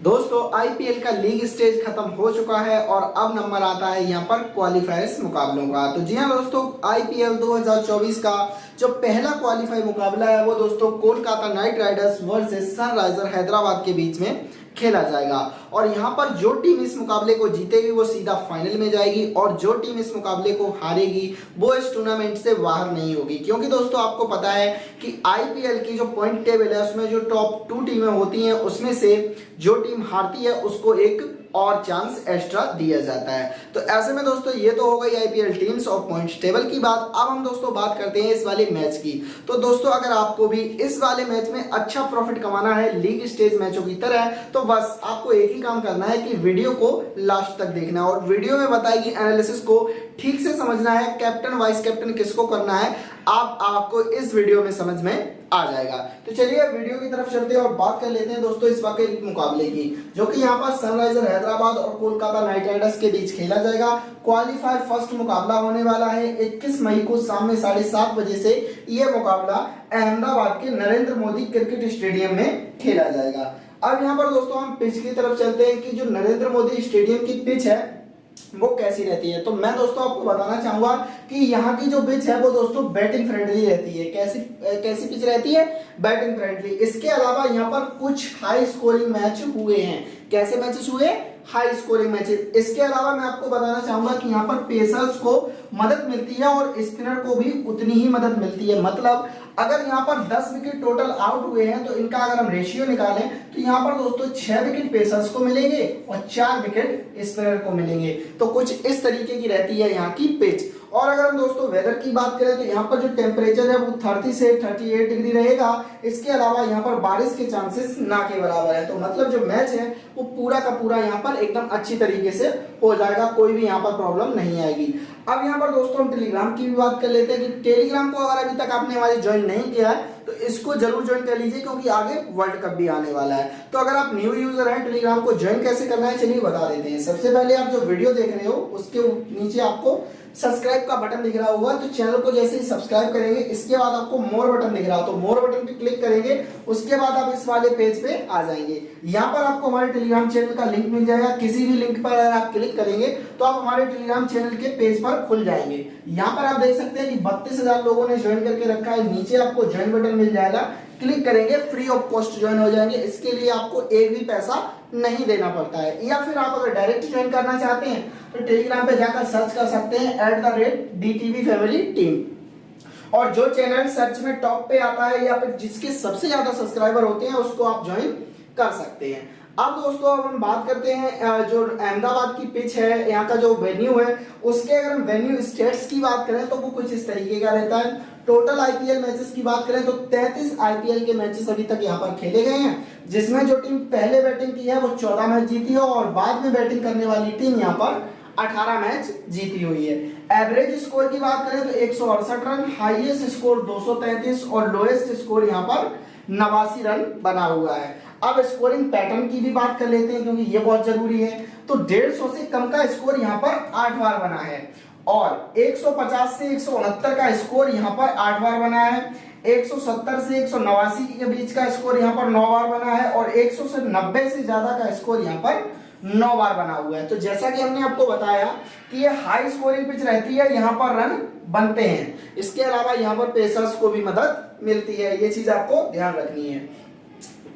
दोस्तों आईपीएल का league stage खत्म हो चुका है और अब नंबर आता है यहाँ पर क्वालिफायर्स मुकाबलों का। तो जी हाँ दोस्तों, आईपीएल 2024 का जो पहला क्वालिफाई मुकाबला है वो दोस्तों Kolkata night Riders versus Sunriser Hyderabad के बीच में खेला जाएगा। और यहाँ पर जो टीम इस मुकाबले को जीतेगी वो सीधा फाइनल में जाएगी और जो टीम इस मुकाबले को हारेगी वो इस टूर्नामेंट से बाहर नहीं होगी। क्योंकि दोस्तों आपको पता है कि आईपीएल की जो पॉइंट टेबल है उसमें जो टॉप 2 टीमें होती हैं उसमें से जो टीम हारती है उसको एक और चांस एक्स्ट्रा दिया जाता है। तो ऐसे में दोस्तों ये तो हो गई आईपीएल टीम्स और पॉइंट्स टेबल की बात। अब हम दोस्तों बात करते हैं इस वाले मैच की। तो दोस्तों अगर आपको भी इस वाले मैच में अच्छा प्रॉफिट कमाना है लीग स्टेज मैचों की तरह, तो बस आपको एक ही काम करना है कि वीडियो को लास्ट तक देखना है और वीडियो में बताई गई एनालिसिस को ठीक से समझना है। कैप्टन वाइस कैप्टन किसको करना है आपको इस वीडियो में समझ में आ जाएगा। तो चलिए वीडियो की तरफ चलते हैं और बात कर लेते हैं दोस्तों इस वाले मुकाबले की, जो कि यहाँ पर सनराइजर हैदराबाद और कोलकाता नाइट राइडर्स के बीच खेला जाएगा। क्वालिफायर फर्स्ट मुकाबला होने वाला है 21 मई को शाम 7:30 बजे से यह मुकाबला अहमदाबाद के नरेंद्र मोदी क्रिकेट स्टेडियम में खेला जाएगा। अब यहाँ पर दोस्तों हम पिच की तरफ चलते हैं कि जो नरेंद्र मोदी स्टेडियम की पिच है वो कैसी रहती है। तो मैं दोस्तों आपको बताना चाहूंगा कि यहाँ की जो पिच है वो दोस्तों बैटिंग फ्रेंडली रहती है। कैसी पिच रहती है? Batting friendly. इसके अलावा यहाँ पर कुछ हाई स्कोरिंग मैच हुए हैं। कैसे मैचेस हुए? High scoring matches. इसके अलावा मैं आपको बताना चाहूंगा कि यहाँ पर पेसर्स को मदद मिलती है और स्पिनर को भी उतनी ही मदद मिलती है। मतलब अगर यहाँ पर 10 विकेट टोटल आउट हुए हैं तो इनका अगर हम रेशियो निकालें तो यहाँ पर दोस्तों 6 विकेट पेसर्स को मिलेंगे और 4 विकेट स्पिनर को मिलेंगे। तो कुछ इस तरीके की रहती है यहाँ की पिच। और अगर हम दोस्तों वेदर की बात करें तो यहाँ पर जो टेम्परेचर है वो 30 से 38 डिग्री रहेगा। इसके अलावा यहाँ पर बारिश के चांसेस ना के बराबर है। तो मतलब जो मैच है वो पूरा का पूरा यहाँ पर एकदम अच्छी तरीके से हो जाएगा, कोई भी यहाँ पर प्रॉब्लम नहीं आएगी। अब यहाँ पर दोस्तों हम टेलीग्राम की भी बात कर लेते हैं कि टेलीग्राम को अगर अभी तक आपने हमारी ज्वाइन नहीं किया है तो इसको जरूर ज्वाइन कर लीजिए, क्योंकि आगे वर्ल्ड कप भी आने वाला है। तो अगर आप न्यू यूजर हैं टेलीग्राम को ज्वाइन कैसे करना है चलिए बता देते हैं। सबसे पहले आप जो वीडियो देख रहे हो उसके नीचे आपको सब्सक्राइब का बटन दिख रहा होगा, तो चैनल को जैसे ही सब्सक्राइब करेंगे इसके बाद आपको मोर बटन दिख रहा हो तो मोर बटन पे क्लिक करेंगे। उसके बाद आप इस वाले पेज पे आ जाएंगे। यहाँ पर आपको हमारे टेलीग्राम चैनल का लिंक मिल जाएगा। किसी भी लिंक पर अगर आप क्लिक करेंगे तो आप हमारे टेलीग्राम चैनल के पेज पर खुल जाएंगे। यहाँ पर आप देख सकते हैं कि 32,000 लोगों ने ज्वाइन करके रखा है। नीचे आपको ज्वाइन बटन मिल जाएगा, क्लिक करेंगे फ्री ऑफ कॉस्ट ज्वाइन हो जाएंगे। इसके लिए आपको एक भी पैसा नहीं देना पड़ता है। या फिर आप अगर डायरेक्ट ज्वाइन करना चाहते हैं तो टेलीग्राम पे जाकर सर्च कर सकते हैं @DTV फैमिली टीम, और जो चैनल सर्च में टॉप पे आता है या फिर जिसके सबसे ज्यादा सब्सक्राइबर होते हैं उसको आप ज्वाइन कर सकते हैं। अब दोस्तों अब हम बात करते हैं जो अहमदाबाद की पिच है, यहाँ का जो वेन्यू है उसके अगर हम वेन्यू स्टेट्स की बात करें तो वो कुछ इस तरीके का रहता है। टोटल आईपीएल मैचेस की बात करें तो 33 आईपीएल के मैचेस अभी तक यहाँ पर खेले गए हैं, जिसमें जो टीम पहले बैटिंग की है वो 14 मैच जीती है और बाद में बैटिंग करने वाली टीम यहाँ पर 18 मैच जीती हुई है। एवरेज स्कोर की बात करें तो 168 रन, हाईएस्ट स्कोर 233 और लोएस्ट स्कोर यहाँ पर 89 रन बना हुआ है। अब स्कोरिंग पैटर्न की भी बात कर लेते हैं क्योंकि ये बहुत जरूरी है। तो 150 से कम का स्कोर यहाँ पर 8 बार बना है और 150 से 169 का स्कोर यहाँ पर 8 बार बना है। 170 से 189 के बीच का स्कोर यहाँ पर 9 बार बना है और 100 से 90 से ज्यादा का स्कोर यहाँ पर 9 बार बना हुआ है। तो जैसा कि हमने आपको बताया कि ये हाई स्कोरिंग पिच रहती है, यहाँ पर रन बनते हैं। इसके अलावा यहाँ पर पेसर्स को भी मदद मिलती है, ये चीज आपको ध्यान रखनी है।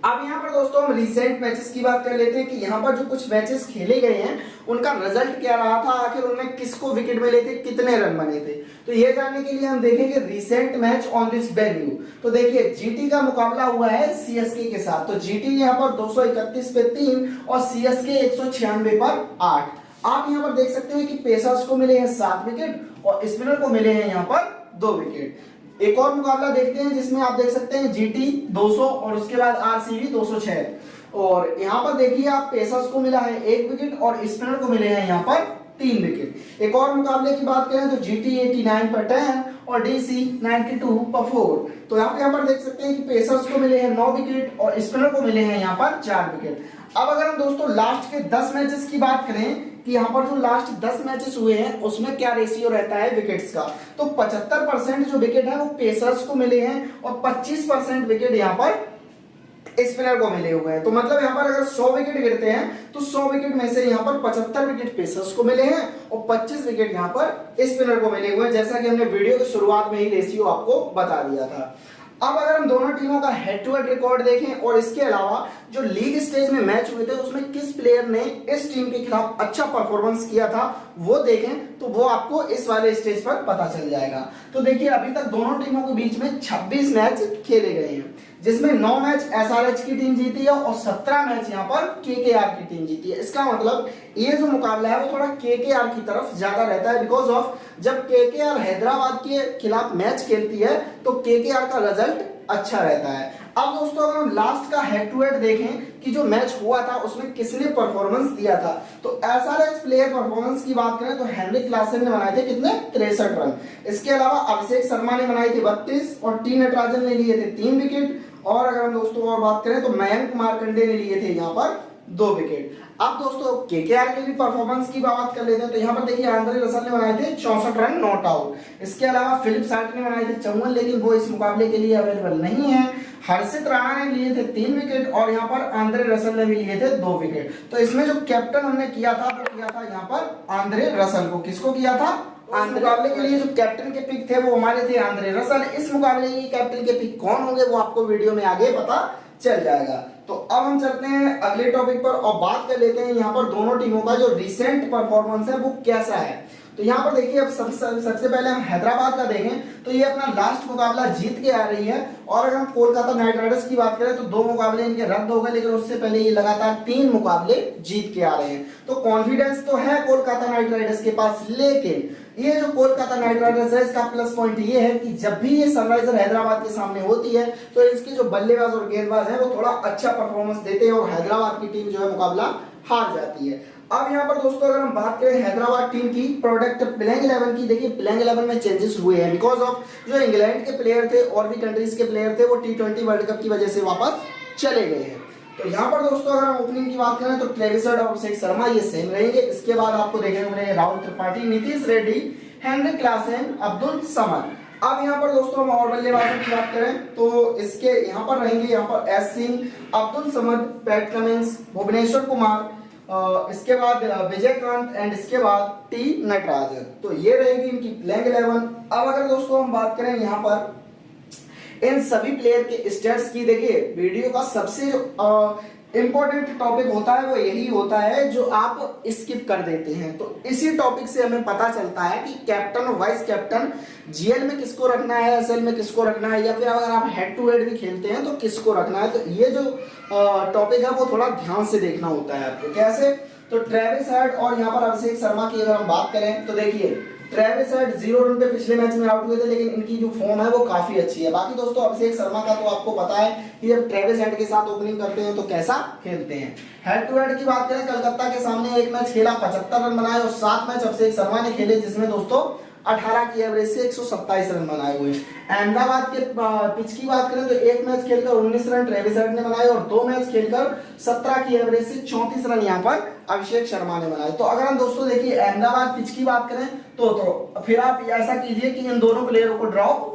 अब यहाँ पर दोस्तों हम रिसेंट मैचेस की बात कर लेते हैं कि यहाँ पर जो कुछ मैचेस खेले गए हैं उनका रिजल्ट क्या रहा था, आखिर उनमें किसको विकेट मिले थे, कितने रन बने थे। तो ये जानने के लिए हम देखेंगे recent match on this venue. तो देखिए जीटी का मुकाबला हुआ है सीएसके के साथ। तो जीटी यहाँ पर 231 पे 3 और सीएसके 196 पर 8। आप यहाँ पर देख सकते हैं कि पेसर्स को मिले हैं 7 विकेट और स्पिनर को मिले हैं यहाँ पर 2 विकेट। एक और मुकाबला देखते हैं जिसमें आप देख सकते हैं जीटी 200 और उसके बाद आरसीबी 206 और यहाँ पर देखिए आप पेसर्स को मिला है 1 विकेट और स्पिनर को मिले हैं यहाँ पर 3 विकेट। एक और मुकाबले की बात करें तो जीटी 89 पर 10 और डीसी 92 पर 4। तो यहाँ पर देख सकते हैं कि पेसर्स को मिले हैं 9 विकेट और स्पिनर को मिले हैं यहाँ पर 4 विकेट। अब अगर हम दोस्तों लास्ट के 10 मैचेस की बात करें कि यहाँ पर जो लास्ट 10 मैचेस हुए हैं उसमें क्या रेशियो रहता है विकेट्स का, तो 75% जो विकेट है वो पेसर्स को मिले हैं और 25% विकेट यहाँ पर स्पिनर को मिले हुए हैं। तो मतलब यहाँ पर अगर 100 विकेट गिरते हैं तो 100 विकेट में से यहाँ पर 75 विकेट पेसर्स को मिले हैं और 25 विकेट यहाँ पर स्पिनर को मिले हुए हैं, जैसा कि हमने वीडियो की शुरुआत में ही रेशियो आपको बता दिया था। अब अगर हम दोनों टीमों का हेड टू हेड रिकॉर्ड देखें और इसके अलावा जो लीग स्टेज में मैच हुए थे उसमें किस प्लेयर ने इस टीम के खिलाफ अच्छा परफॉर्मेंस किया था वो देखें तो वो आपको इस वाले स्टेज पर पता चल जाएगा। तो देखिए अभी तक दोनों टीमों के बीच में 26 मैच खेले गए हैं, जिसमें 9 मैच एसआरएच की टीम जीती है और 17 मैच यहाँ पर केकेआर की टीम जीती है। इसका मतलब ये जो मुकाबला है वो थोड़ा केकेआर की तरफ ज्यादा रहता है, बिकॉज ऑफ जब केकेआर हैदराबाद के खिलाफ मैच खेलती है तो केकेआर का रिजल्ट अच्छा रहता है। अब दोस्तों अगर हम लास्ट का हेड टू हेड देखें कि जो मैच हुआ था उसमें किसने परफॉर्मेंस दिया था, तो एसआरएच प्लेयर परफॉर्मेंस की बात करें तो हेनरिक क्लासन ने बनाए थे कितने 63 रन। इसके अलावा अभिषेक शर्मा ने बनाए थे 32 और टी नटराजन ने लिए थे 3 विकेट। और अगर हम दोस्तों और बात करें तो मयंक मार्कंडे ने लिए थे यहाँ पर 2 विकेट। अब दोस्तों केकेआर के भी परफॉर्मेंस की बात कर लेते हैं तो यहाँ पर देखिए आंद्रे रसल ने बनाए थे 64 रन नॉट आउट। इसके अलावा फिलिप साल्ट ने बनाए थे 54, लेकिन वो इस मुकाबले के लिए अवेलेबल नहीं है। हर्षित राणा ने लिए थे 3 विकेट और यहाँ पर आंद्रे रसल ने भी लिए थे 2 विकेट। तो इसमें जो कैप्टन हमने किया था वो किया था यहाँ पर आंद्रे रसल को। किसको किया था? इस मुकाबले के लिए जो कैप्टन के पिक थे वो हमारे थे आंद्रे रसल। इस मुकाबले के कैप्टन के पिक कौन होंगे वो आपको वीडियो में आगे पता चल जाएगा। तो अब हम चलते हैं अगले टॉपिक पर और बात कर लेते हैं यहाँ पर दोनों टीमों का जो रिसेंट परफॉर्मेंस है वो कैसा है। तो यहाँ पर देखिए अब सबसे पहले हम हैदराबाद का देखें तो ये अपना लास्ट मुकाबला जीत के आ रही है। और अगर हम कोलकाता नाइट राइडर्स की बात करें तो 2 मुकाबले इनके रद्द हो गए, लेकिन उससे पहले ये लगातार 3 मुकाबले जीत के आ रहे हैं। तो कॉन्फिडेंस तो है कोलकाता नाइट राइडर्स के पास, लेकिन ये जो कोलकाता नाइट राइडर्स है इसका प्लस पॉइंट ये है कि जब भी ये सनराइजर हैदराबाद के सामने होती है तो इसके जो बल्लेबाज और गेंदबाज है वो थोड़ा अच्छा परफॉर्मेंस देते हैं और हैदराबाद की टीम जो है मुकाबला हार जाती है। अब यहाँ पर दोस्तों अगर हम बात करें हैदराबाद टीम की प्रोडक्ट प्लेइंग 11 की, देखिए प्लेइंग 11 में चेंजेस हुए हैं बिकॉज ऑफ जो इंग्लैंड के प्लेयर थे और भी कंट्रीज के प्लेयर थे वो T20 वर्ल्ड कप की वजह से वापस चले गए हैं। तो यहाँ पर दोस्तों अगर हम ओपनिंग की बात करें तो ट्रेविस हेड और अभिषेक शर्मा ये सेम रहेंगे। इसके बाद आपको देखने को मिलेंगे राहुल त्रिपाठी, नीतीश रेड्डी, हेनरिक क्लासन, अब्दुल समद। अब यहाँ पर दोस्तों हम और बल्लेबाजों की बात करें तो इसके यहाँ पर रहेंगे यहाँ पर S Singh, Abdul Samad, Pat Cummins, Bhuvneshwar Kumar, इसके बाद विजयकांत एंड इसके बाद टी नटराजन। तो ये रहेगी इनकी प्लेइंग 11। अब अगर दोस्तों हम बात करें यहाँ पर इन सभी प्लेयर के स्टेट्स की, देखिए वीडियो का सबसे इंपॉर्टेंट टॉपिक होता है वो यही होता है जो आप स्किप कर देते हैं। तो इसी टॉपिक से हमें पता चलता है कि कैप्टन और वाइस कैप्टन जीएल में किसको रखना है, एसएल में किसको रखना है, या फिर अगर आप हेड टू हेड भी खेलते हैं तो किसको रखना है। तो ये जो टॉपिक है वो थोड़ा ध्यान से देखना होता है आपको। कैसे? तो ट्रेविस हेड और यहाँ पर अभिषेक शर्मा की अगर हम बात करें तो देखिए ट्रेविस हेड 0 रन पे पिछले मैच में आउट हुए थे, लेकिन इनकी जो फॉर्म है वो काफी अच्छी है। बाकी दोस्तों अभिषेक शर्मा का तो आपको पता है कि जब ट्रेविस हेड के साथ ओपनिंग करते हैं तो कैसा खेलते हैं। हेड टू हेड की बात करें कलकत्ता के सामने एक मैच खेला, 75 रन बनाए और 7 मैच अभिषेक शर्मा ने खेले, जिसमें दोस्तों 18 की एवरेज से 127 रन बनाए हुए। अहमदाबाद के पिच की बात करें तो एक मैच खेलकर 19 रन ट्रेविस हेड ने बनाए और 2 मैच खेलकर 17 की एवरेज से 34 रन यहाँ पर अभिषेक शर्मा ने बनाए। तो अगर हम दोस्तों देखिए अहमदाबाद पिच की बात करें तो फिर आप ऐसा कीजिए कि इन दोनों प्लेयरों को ड्रॉप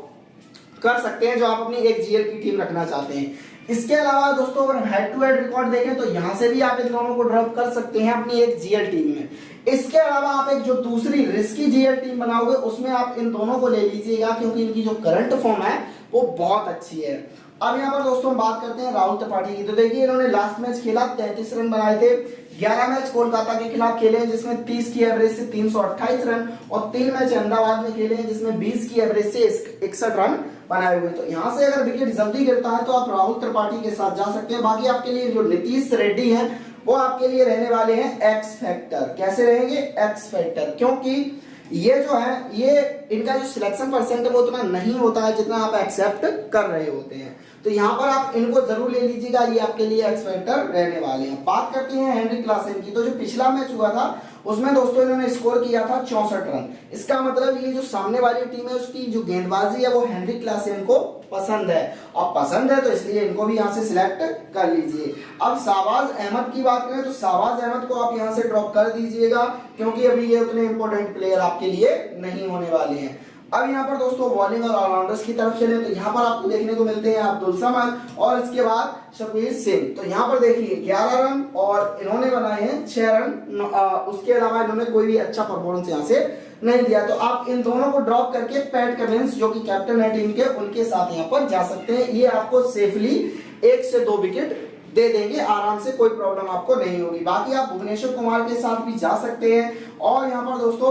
कर सकते हैं जो आप अपनी एक जीएल की टीम रखना चाहते हैं। इसके अलावा दोस्तों अगर हेड टू हेड रिकॉर्ड देखें तो यहां से भी आप इन दोनों को ड्रॉप कर सकते हैं अपनी एक जीएल टीम में। इसके अलावा आप एक जो दूसरी रिस्की जीएल टीम बनाओगे उसमें आप इन दोनों को ले लीजिएगा क्योंकि इनकी जो करंट फॉर्म है वो बहुत अच्छी है। अब यहाँ पर दोस्तों बात करते हैं राहुल त्रिपाठी की। तो देखिए इन्होंने लास्ट मैच खेला, 33 रन बनाए थे। 11 मैच कोलकाता के खिलाफ खेले हैं जिसमें 30 की एवरेज से 328 रन और 3 मैच अहमदाबाद में खेले हैं जिसमें 20 की एवरेज से 61 रन बनाए हुए। तो यहाँ से अगर विकेट जल्दी गिरता है तो आप राहुल त्रिपाठी के साथ जा सकते हैं। बाकी आपके लिए जो नीतीश रेड्डी है वो आपके लिए रहने वाले हैं एक्स फैक्टर। कैसे रहेंगे? एक्स फैक्टर, क्योंकि ये जो है ये इनका जो सिलेक्शन परसेंट है वो उतना नहीं होता है जितना आप एक्सेप्ट कर रहे होते हैं। तो यहाँ पर आप इनको जरूर ले लीजिएगा, ये आपके लिए एक्स फैक्टर रहने वाले हैं। बात करते हैं हेनरिक क्लासन की। तो जो पिछला मैच हुआ था उसमें दोस्तों इन्होंने स्कोर किया था 64 रन। इसका मतलब ये जो सामने वाली टीम है उसकी जो गेंदबाजी है वो हेनरिक क्लासन को पसंद है और पसंद है तो इसलिए इनको भी यहाँ से सिलेक्ट कर लीजिए। अब शाहबाज अहमद की बात करें तो शाहबाज अहमद को आप यहाँ से ड्रॉप कर दीजिएगा क्योंकि अभी ये उतने इंपॉर्टेंट प्लेयर आपके लिए नहीं होने वाले हैं। अब यहाँ पर दोस्तों बॉलिंग और ऑलराउंडर्स की तरफ चले तो यहाँ पर आपको देखने को मिलते हैं अब्दुल समद और इसके बाद शबीर सिंह। तो यहाँ पर देखिए 11 रन और इन्होंने बनाए हैं 6 रन। उसके अलावा इन्होंने कोई भी अच्छा परफॉर्मेंस यहाँ से नहीं दिया। तो आप इन दोनों को ड्रॉप करके पैट कमिंस जो कि कैप्टन है टीम के, उनके साथ यहाँ पर जा सकते हैं। ये आपको सेफली 1 से 2 विकेट दे देंगे आराम से, कोई प्रॉब्लम आपको नहीं होगी। बाकी आप भुवनेश्वर कुमार के साथ भी जा सकते हैं और यहाँ पर दोस्तों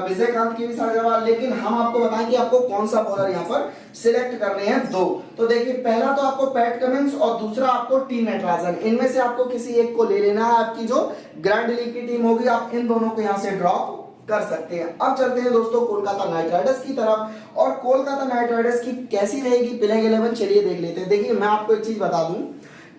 विजयकांत की भी सारे जवाब, लेकिन हम आपको बताएं कि आपको कौन सा बॉलर यहाँ पर सिलेक्ट करने हैं 2। तो देखिए पहला तो आपको पैट कमिंस और दूसरा आपको टी नटराजन, इनमें से आपको किसी एक को ले लेना है। आपकी जो ग्रैंड लीग की टीम होगी आप इन दोनों को यहाँ से ड्रॉप कर सकते हैं। अब चलते हैं दोस्तों कोलकाता नाइट राइडर्स की तरफ, और कोलकाता नाइट राइडर्स की कैसी रहेगी प्लेइंग 11 चलिए देख लेते हैं। देखिए मैं आपको एक चीज बता दूं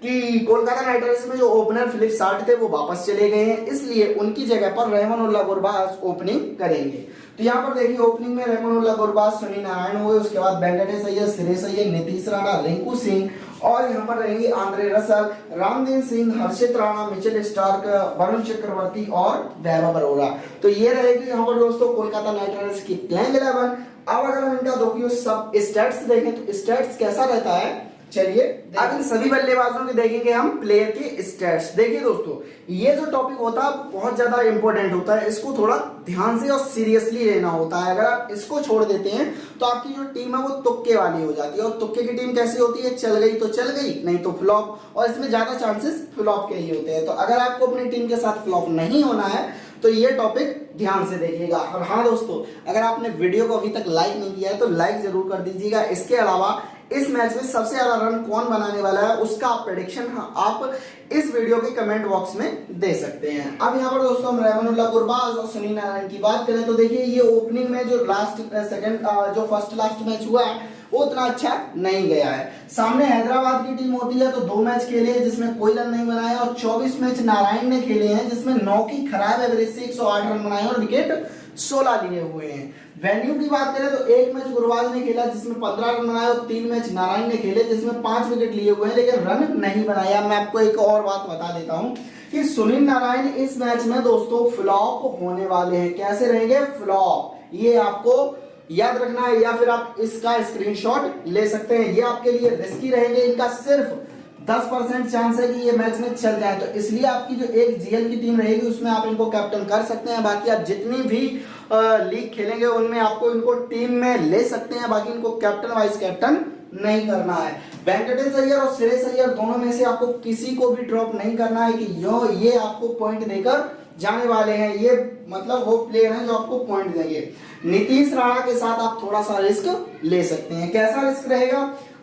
कि कोलकाता नाइट राइडर्स में जो ओपनर फिलिप साल्ट थे वो वापस चले गए हैं, इसलिए उनकी जगह पर रहमानुल्लाह गुरबाज ओपनिंग करेंगे। तो यहाँ पर देखिए ओपनिंग में रहमानुल्लाह गुरबाज, सुनील नारायण हुए, उसके बाद वेंकटेश अय्यर, श्रेयस अय्यर, नीतीश राणा, रिंकू सिंह, और यहाँ पर रहेंगे आंद्रे रसल, रामदीन सिंह, हर्षित राणा, मिचेल स्टार्क, वरुण चक्रवर्ती और वैभव अरोड़ा। तो ये रहेगी यहाँ पर दोस्तों कोलकाता नाइट राइडर्स की प्लेइंग 11। अब अगर हम इनका देखिए सब स्टैट्स देखें तो स्टैट्स कैसा रहता है, चलिए अब इन सभी बल्लेबाजों के देखेंगे हम प्लेयर के स्टैट्स। देखिए दोस्तों ये जो टॉपिक होता है बहुत ज्यादा इंपॉर्टेंट होता है, इसको थोड़ा ध्यान से और सीरियसली लेना होता है। अगर आप इसको छोड़ देते हैं तो आपकी जो टीम है वो तुक्के वाली हो जाती है, और तुक्के की टीम कैसी होती है, चल गई तो चल गई, नहीं तो फ्लॉप, और इसमें ज्यादा चांसेस फ्लॉप के ही होते हैं। तो अगर आपको अपनी टीम के साथ फ्लॉप नहीं होना है तो ये टॉपिक ध्यान से देखिएगा। और हाँ दोस्तों अगर आपने वीडियो को अभी तक लाइक नहीं किया है तो लाइक जरूर कर दीजिएगा। इसके अलावा इस मैच में सबसे ज्यादा रन कौन बनाने वाला है उसका आप प्रेडिक्शन आप इस वीडियो के कमेंट बॉक्स में दे सकते हैं। अब यहाँ पर दोस्तों हम रहमानुल्लाह गुरबाज और सुनील नारायण की बात करें तो देखिए ये ओपनिंग में जो जो फर्स्ट लास्ट मैच हुआ है वो उतना अच्छा नहीं गया है। सामने हैदराबाद की टीम होती है तो 2 मैच खेले हैं जिसमें कोई रन नहीं बनाया, और 24 मैच नारायण ने खेले हैं जिसमें 9 की खराब एवरेज से 108 रन बनाए और विकेट 16 लिए हुए हैं। वेन्यू की बात करें तो 1 मैच गुरबाज ने खेला जिसमें 15 रन बनाए और 3 मैच नारायण ने खेले जिसमें 5 विकेट लिए हुए हैं लेकिन रन नहीं बनाया। मैं आपको एक और बात बता देता हूं कि सुनील नारायण इस मैच में दोस्तों फ्लॉप होने वाले हैं। कैसे रहेंगे फ्लॉप, ये आपको याद रखना है, या फिर आप इसका स्क्रीनशॉट ले सकते हैं। ये आपके लिए रिस्की रहेंगे, इनका सिर्फ 10% चांस है कि ये मैच में चल जाए। तो इसलिए आपकी जो एक जीएल की टीम रहेगी उसमें आप इनको कैप्टन कर सकते हैं। बाकी आप जितनी भी लीग खेलेंगे उनमें आपको इनको टीम में ले सकते हैं, बाकी इनको कैप्टन वाइस कैप्टन नहीं करना है। वेंकटेश अय्यर और श्रेयस अय्यर दोनों में से आपको किसी को भी ड्रॉप नहीं करना है कि ये आपको पॉइंट देकर जाने वाले हैं, ये मतलब वो प्लेयर हैं जो आपको पॉइंट देंगे। नीतीश राणा के साथ आप थोड़ा सा रिस्क ले सकते हैं। कैसा रिस्क रहेगा,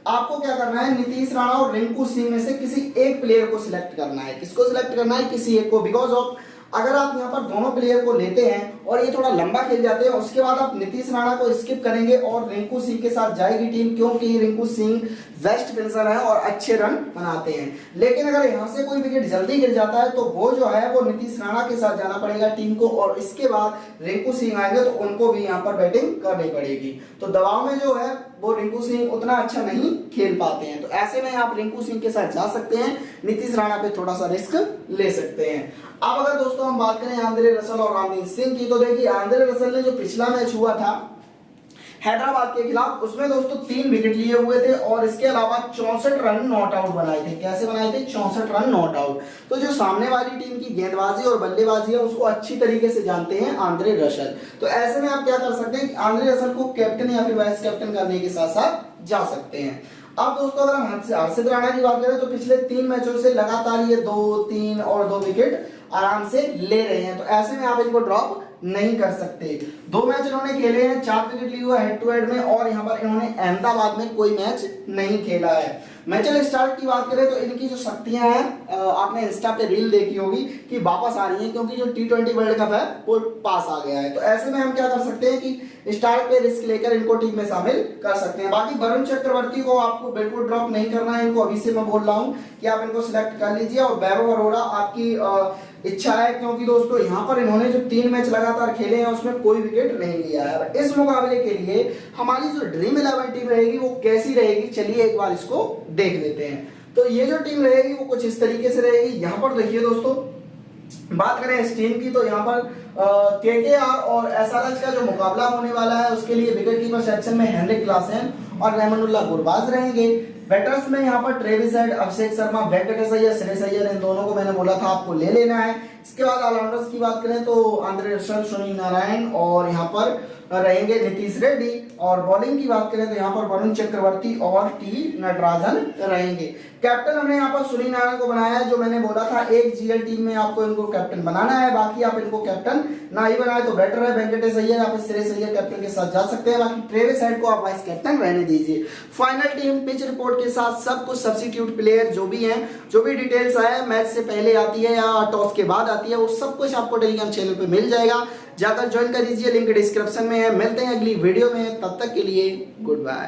आपको क्या करना है, नीतीश राणा और रिंकू सिंह में से किसी एक प्लेयर को सिलेक्ट करना है। किसको सिलेक्ट करना है, किसी एक को, बिकॉज ऑफ अगर आप यहाँ पर दोनों प्लेयर को लेते हैं और ये थोड़ा लंबा खेल जाते हैं उसके बाद आप नीतीश राणा को स्किप करेंगे और रिंकू सिंह के साथ जाएगी टीम, क्योंकि रिंकू सिंह बेस्ट फिनिशर है और अच्छे रन बनाते हैं। लेकिन अगर यहाँ से कोई विकेट जल्दी गिर जाता है तो वो जो है वो नीतीश राणा के साथ जाना पड़ेगा टीम को, और इसके बाद रिंकू सिंह आएंगे तो उनको भी यहाँ पर बैटिंग करनी पड़ेगी। तो दबाव में जो है वो रिंकू सिंह उतना अच्छा नहीं खेल पाते हैं, तो ऐसे में आप रिंकू सिंह के साथ जा सकते हैं, नीतीश राणा पे थोड़ा सा रिस्क ले सकते हैं। अब अगर दोस्तों हम बात करें आंद्रे रसल और रामदीन सिंह की, तो देखिए आंद्रे रसल ने जो पिछला मैच हुआ था हैदराबाद के खिलाफ उसमें दोस्तों 3 विकेट लिए हुए थे और इसके अलावा 64 रन नॉट आउट बनाए थे। कैसे बनाए थे, 64 रन नॉट आउट। तो जो सामने वाली टीम की गेंदबाजी और बल्लेबाजी है उसको अच्छी तरीके से जानते हैं आंद्रे रसल। तो ऐसे में आप क्या कर सकते हैं, आंद्रे रसल को कैप्टन या फिर वाइस कैप्टन करने के साथ साथ जा सकते हैं। अब दोस्तों अगर हम हर्षित राणा की बात करें तो पिछले 3 मैचों से लगातार ये 2, 3 और 2 विकेट आराम से ले रहे हैं, तो ऐसे में आप इनको ड्रॉप नहीं कर सकते। 2 मैच इन्होंने खेले हैं, 4 विकेट लिए हुआ हेड टू हेड में, और यहाँ पर इन्होंने अहमदाबाद में कोई मैच नहीं खेला है। मिचेल स्टार्क की बात करें तो इनकी जो शक्तियां हैं आपने इंस्टा पे रील देखी होगी कि वापस आ रही हैं, क्योंकि जो T20 वर्ल्ड कप है वो पास आ गया है। तो ऐसे में हम क्या कर सकते हैं कि स्टार्क पे रिस्क लेकर इनको टीम में शामिल कर सकते हैं। बाकी वरुण चक्रवर्ती को आपको बिल्कुल ड्रॉप नहीं करना है, इनको अभी से मैं बोल रहा हूँ कि आप इनको सिलेक्ट कर लीजिए। और वैभव अरोड़ा आपकी इच्छा है, क्योंकि दोस्तों यहाँ पर इन्होंने जो 3 मैच लगातार खेले हैं उसमें कोई विकेट नहीं लिया है। इस मुकाबले के लिए हमारी जो ड्रीम 11 टीम रहेगी वो कैसी रहेगी, चलिए एक बार इसको देख लेते हैं। तो ये जो टीम रहेगी वो कुछ इस तरीके से रहेगी। यहाँ पर देखिए दोस्तों बात करें इस टीम की, तो यहाँ पर केकेआर और एसआरएच का जो मुकाबला होने वाला है उसके लिए विकेट कीपर सेक्शन में हेनरिक क्लासेन और रहमानुल्लाह गुरबाज रहेंगे। बैटर्स में यहाँ पर ट्रेविस हेड, अभिषेक शर्मा, वेंकटेश अय्यर, श्रेयस अय्यर, इन दोनों को मैंने बोला था आपको ले लेना है। इसके बाद ऑलराउंडर्स की बात करें तो आंद्रे रसल, सुनील नारायण और यहाँ पर रहेंगे नीतीश रेड्डी। और बॉलिंग की बात करें तो यहाँ पर वरुण चक्रवर्ती और टी नटराजन रहेंगे। कैप्टन हमने यहाँ पर सुनील नारायण को बनाया है, जो मैंने बोला था एक जीएल टीम में आपको इनको कैप्टन बनाना है, बाकी आप इनको कैप्टन ना ही बनाए तो बेटर है। वेंकटेश अय्यर आप श्रेयस अय्यर कैप्टन के साथ जा सकते हैं, बाकी ट्रेविस हेड को आप वाइस कैप्टन रहने दीजिए। फाइनल टीम पिच रिपोर्ट के साथ सब कुछ सब्स्टिट्यूट प्लेयर जो भी हैं, जो भी डिटेल्स आया मैच से पहले आती है या टॉस के बाद आती है, वो सब कुछ आपको टेलीग्राम चैनल पे मिल जाएगा, जाकर ज्वाइन कर लीजिए, लिंक डिस्क्रिप्शन में है। मिलते हैं अगली वीडियो में, तब तक के लिए गुड बाय।